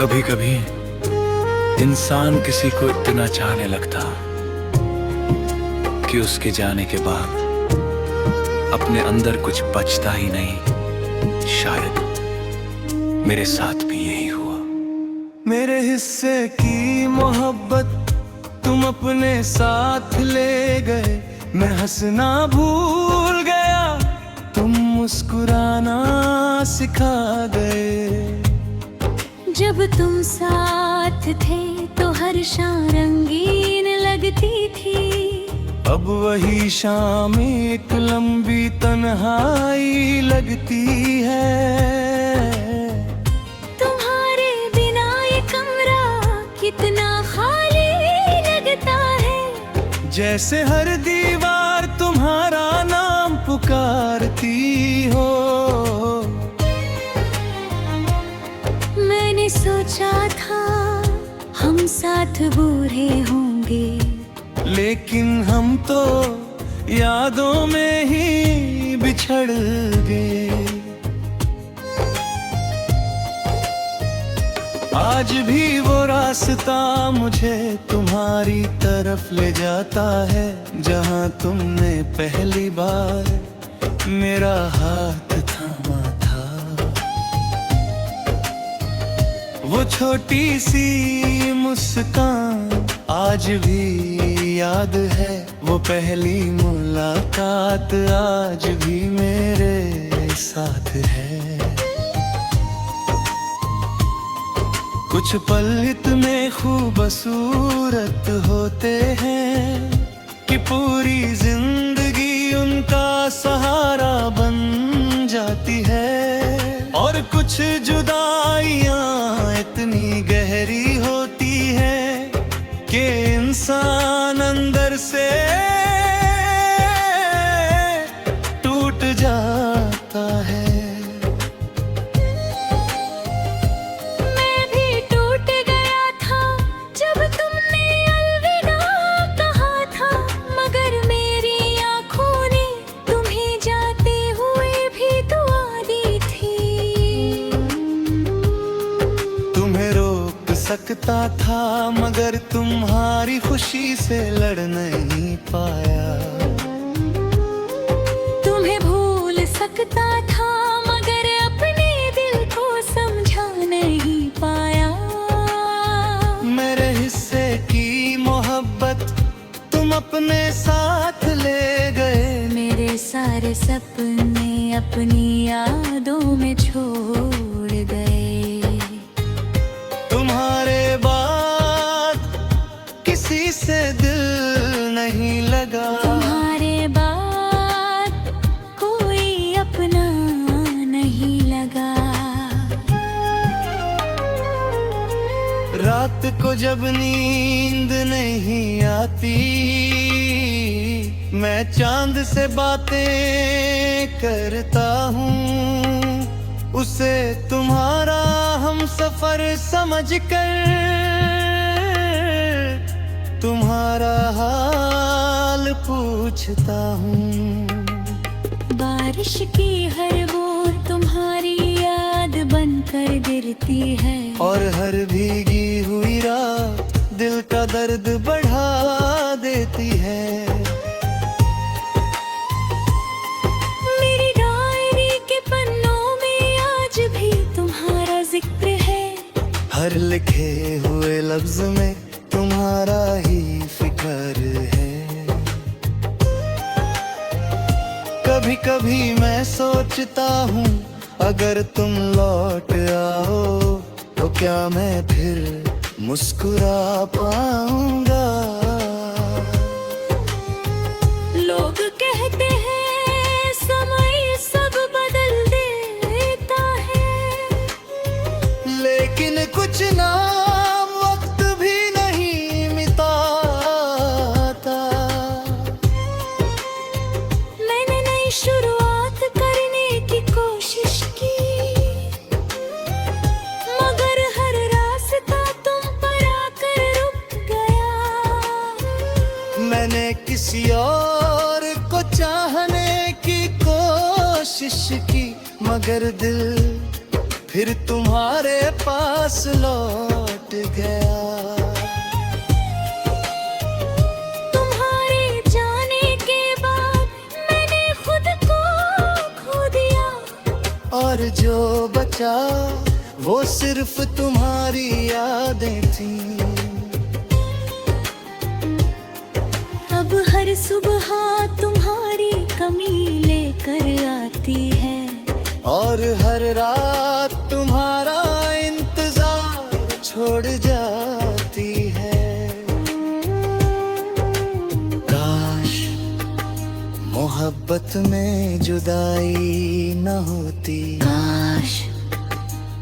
कभी कभी इंसान किसी को इतना चाहने लगता कि उसके जाने के बाद अपने अंदर कुछ बचता ही नहीं। शायद मेरे साथ भी यही हुआ। मेरे हिस्से की मोहब्बत तुम अपने साथ ले गए। मैं हंसना भूल गया, तुम मुस्कुराना सिखा गए। जब तुम साथ थे तो हर शाम रंगीन लगती थी। अब वही शाम एक लंबी तन्हाई लगती है। तुम्हारे बिना ये कमरा कितना खाली लगता है। जैसे हर दीवार तुम्हारा नाम पुकारती हो। मैंने सोचा था हम साथ बूढ़े होंगे, लेकिन हम तो यादों में ही बिछड़ गए। आज भी वो रास्ता मुझे तुम्हारी तरफ ले जाता है, जहां तुमने पहली बार मेरा हाथ थामा था। वो छोटी सी मुस्कान आज भी याद है। वो पहली मुलाकात आज भी मेरे साथ है। कुछ पल इतने खूबसूरत होते हैं कि पूरी जिंदगी उनका सहारा बन जाती है। और कुछ जुदाइयां इतनी गहरी होती हैं कि इंसान अंदर से टूट जाता है। मैं भी टूट गया था जब तुमने अलविदा कहा था, मगर मेरी आंखों ने तुम्हें जाते हुए भी दुआ दी थी। तुम्हें रोक सकता था मगर तुम्हारी खुशी से लड़ नहीं पाया। तुम्हें भूल सकता था मगर अपने दिल को समझा नहीं पाया। मेरे हिस्से की मोहब्बत तुम अपने साथ ले गए। मेरे सारे सपने अपनी यादों में छोड़ गए। तुम्हारे बाद किसी से दिल नहीं लगा। तुम्हारे बाद कोई अपना नहीं लगा। रात को जब नींद नहीं आती, मैं चांद से बातें करता हूँ। उसे तुम्हारा हम सफर समझकर तुम्हारा हाल पूछता हूँ। बारिश की हर बूंद तुम्हारी याद बनकर गिरती है। और हर भीगी हुई रात दिल का दर्द बढ़ा देती है। मेरी डायरी के पन्नों में आज भी तुम्हारा जिक्र है। हर लिखे हुए लफ्ज में तुम्हारा ही फिक्र है। कभी कभी मैं सोचता हूँ अगर तुम लौट आओ तो क्या मैं फिर मुस्कुरा पाऊंगा। लोग कहते हैं समय सब बदल देता है, लेकिन कुछ नाम वक्त भी नहीं मिटाता। मैंने नई शुरुआत करने की कोशिश की, मगर हर रास्ता तुम पर आकर रुक गया। मैंने किसी और को चाहने की कोशिश की, मगर दिल फिर तुम्हारे पास लौट गया। तुम्हारे जाने के बाद मैंने खुद को खो दिया, और जो बचा वो सिर्फ तुम्हारी यादें थी। अब हर सुबह तुम्हारी कमी लेकर आती है, और हर रात तुम्हारा इंतजार छोड़ जाती है। काश मोहब्बत में जुदाई न होती, काश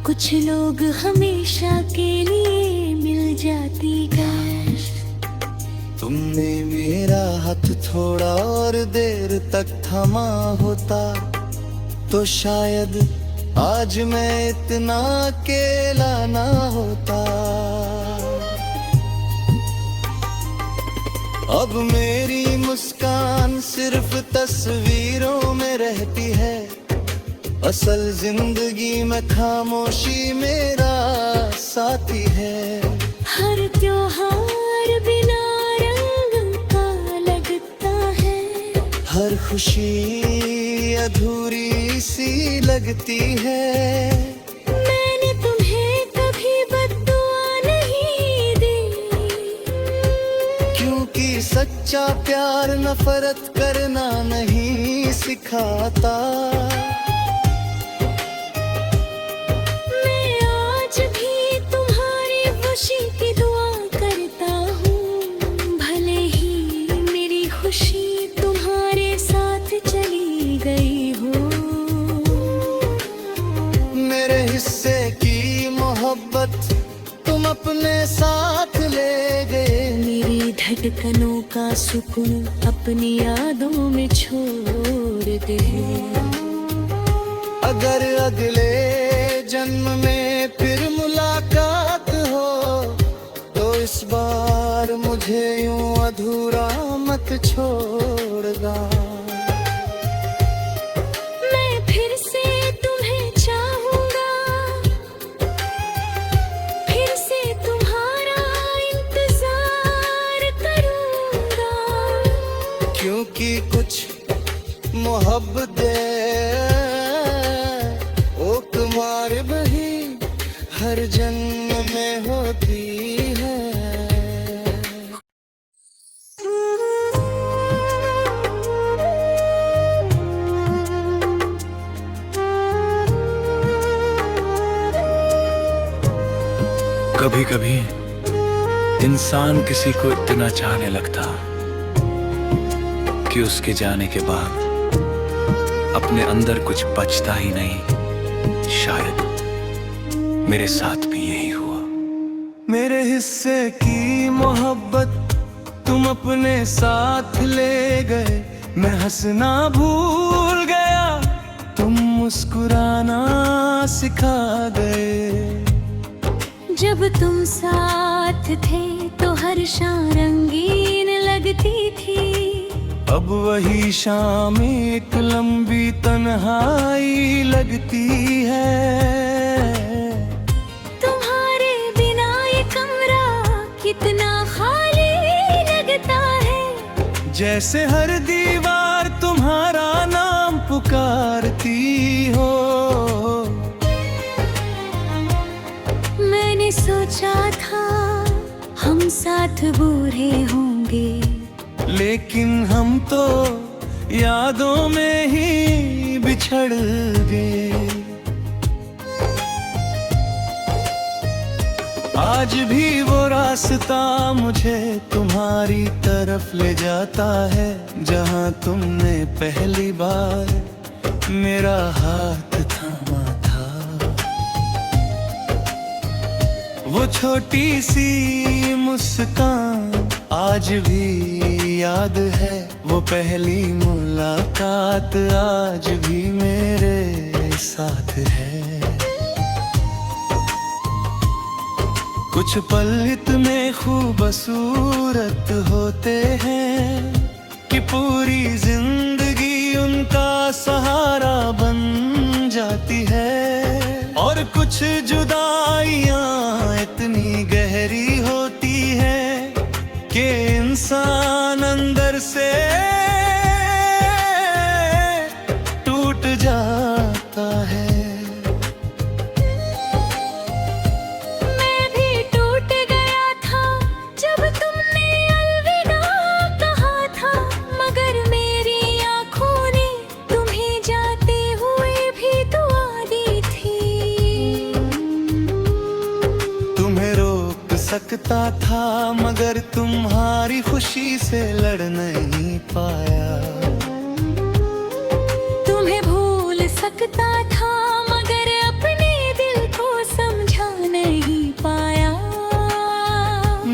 कुछ लोग हमेशा के लिए मिल जाती। काश तुमने मेरा हाथ थोड़ा और देर तक थमा होता, तो शायद आज मैं इतना अकेला ना होता। अब मेरी मुस्कान सिर्फ तस्वीरों में रहती है, असल जिंदगी में खामोशी मेरा साथी है। हर त्योहार बिना रंग का लगता है, हर खुशी अधूरी सी लगती है। मैंने तुम्हें कभी बद्दुआ नहीं दी, क्योंकि सच्चा प्यार नफरत करना नहीं सिखाता। मैं आज भी तुम्हारी खुशी की दुआ करता हूँ, भले ही मेरी खुशी तुम्हारे साथ चली गई हो। मेरे हिस्से की मोहब्बत तुम अपने साथ ले गए, मेरी धड़कनों का सुकून अपनी यादों में छोड़ दे। अगर अगले जन्म में फिर मुलाकात हो, तो इस बार मुझे यूं अधूरा मत छोड़ना। मैं फिर से तुम्हें चाहूंगा, फिर से तुम्हारा इंतजार करूंगा, क्योंकि कुछ मोहब्बतें ओ तुम्हारे बही हर जन्म में होती है। कभी कभी इंसान किसी को इतना चाहने लगता कि उसके जाने के बाद अपने अंदर कुछ बचता ही नहीं। शायद मेरे साथ भी यही हुआ। मेरे हिस्से की मोहब्बत तुम अपने साथ ले गए, मैं हंसना भूल गया, तुम मुस्कुराना सिखा गए। जब तुम साथ थे तो हर शाम रंगीन लगती थी, अब वही शाम एक लंबी तन्हाई लगती है। तुम्हारे बिना ये कमरा कितना खाली लगता है, जैसे हर दीवार तुम्हारा नाम पुकारती हो। मैंने सोचा था हम साथ बूढ़े होंगे, लेकिन हम तो यादों में ही बिछड़ गए। आज भी वो रास्ता मुझे तुम्हारी तरफ ले जाता है, जहां तुमने पहली बार मेरा हाथ थामा था। वो छोटी सी मुस्कान आज भी याद है, वो पहली मुलाकात आज भी मेरे साथ है। कुछ पल इतने खूबसूरत होते हैं कि पूरी जिंदगी उनका सहारा बन जाती है। और कुछ जुदाइयां इतनी गहरी होती है कि इंसान अंदर से टूट जाता है। मैं भी टूट गया था जब तुमने अलविदा कहा था, मगर मेरी आंखों ने तुम्हें जाते हुए भी दुआ दी थी। तुम्हें रोक सकता था मगर तुम्हारी खुशी से लड़ नहीं पाया। तुम्हें भूल सकता था मगर अपने दिल को समझा नहीं पाया।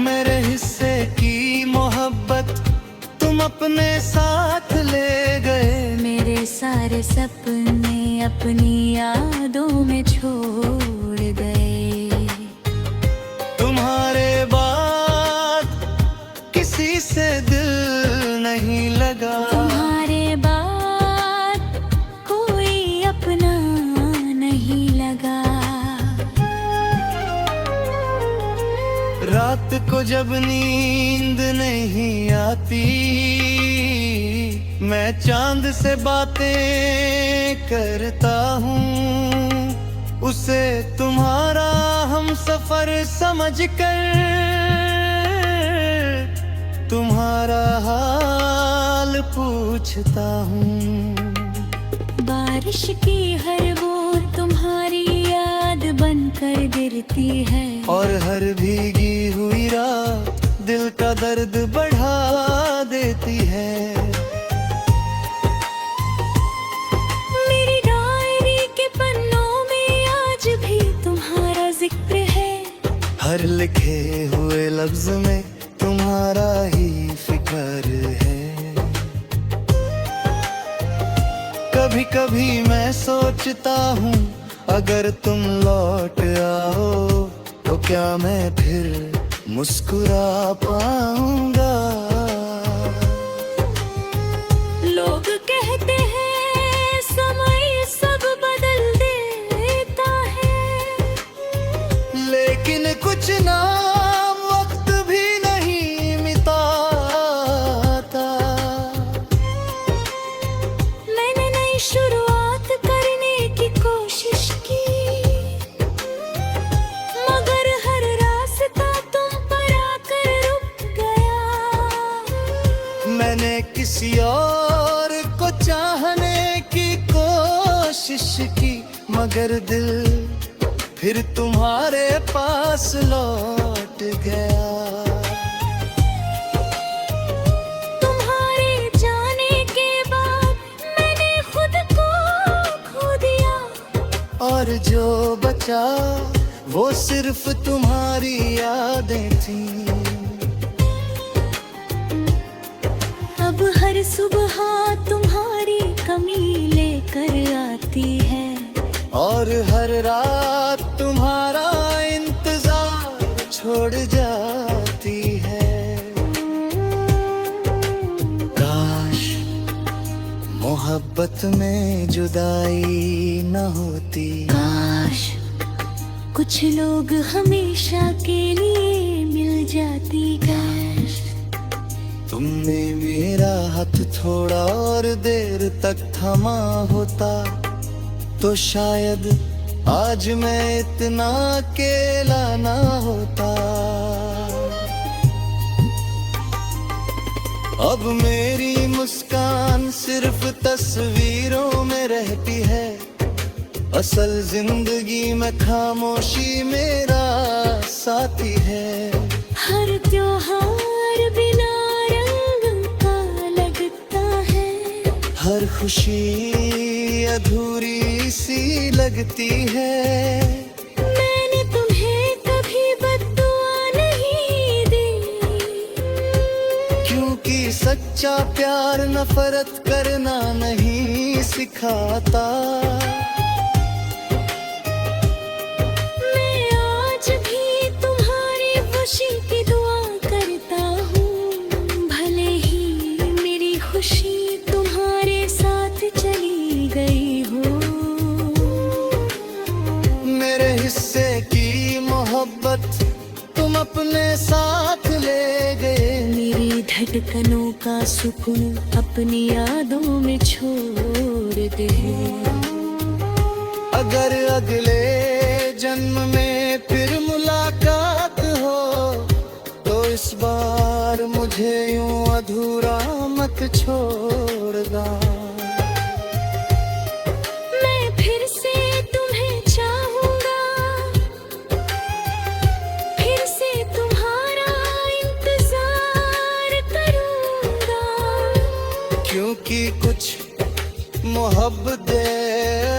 मेरे हिस्से की मोहब्बत तुम अपने साथ ले गए। मेरे सारे सपने अपनी यादों में छोड़ गए। तुम्हारे बाद किसी से दिल नहीं लगा। तुम्हारे बाद कोई अपना नहीं लगा। रात को जब नींद नहीं आती, मैं चांद से बातें करता हूँ। उसे तुम्हारा हम सफर समझकर तुम्हारा हाल पूछता हूँ। बारिश की हर बूंद तुम्हारी याद बनकर गिरती है, और हर भीगी हुई रात दिल का दर्द बढ़ा देती है। मेरी डायरी के पन्नों में आज भी तुम्हारा जिक्र है। हर लिखे हुए लफ्ज में तुम्हारा ही फिक्र है। कभी कभी मैं सोचता हूँ अगर तुम लौट आओ तो क्या मैं फिर मुस्कुरा पाऊंगा। लोग कहते हैं समय सब बदल देता है, लेकिन कुछ नाम वक्त भी नहीं मिटाता। मैंने नई शुरुआत करने की कोशिश की, मगर हर रास्ता तुम पर आकर रुक गया। मैंने किसी और को चाहने की कोशिश की, मगर दिल फिर तुम्हारे पास लौट गया। तुम्हारे जाने के बाद मैंने खुद को खो दिया, और जो बचा वो सिर्फ तुम्हारी यादें थी। अब हर सुबह तुम्हारी कमी लेकर आती है, और हर रात तुम्हारा इंतजार छोड़ जाती है। काश मोहब्बत में जुदाई न होती। काश कुछ लोग हमेशा के लिए मिल जाती। काश तुमने मेरा हाथ थोड़ा और देर तक थमा होता तो शायद आज मैं इतना अकेला ना होता। अब मेरी मुस्कान सिर्फ तस्वीरों में रहती है। असल जिंदगी में खामोशी मेरा साथी है। हर त्योहार बिना रंग का लगता है। हर खुशी अधूरी सी लगती है। मैंने तुम्हें कभी बद्दुआ नहीं दी, क्योंकि सच्चा प्यार नफरत करना नहीं सिखाता। मैं आज भी तुम्हारी खुशी की दुआ करता हूँ। भले ही मेरी खुशी तुम्हारे साथ चली गई हो। मेरे धड़कनों का सुकून अपनी यादों में छोड़ दे। अगर अगले जन्म में फिर मुलाकात हो तो इस बार मुझे यूं अधूरा मत छोड़ना। मैं फिर से तुम्हें चाहूंगा, फिर से तुम्हारा इंतजार करूंगा, क्योंकि कुछ मोहब्बतें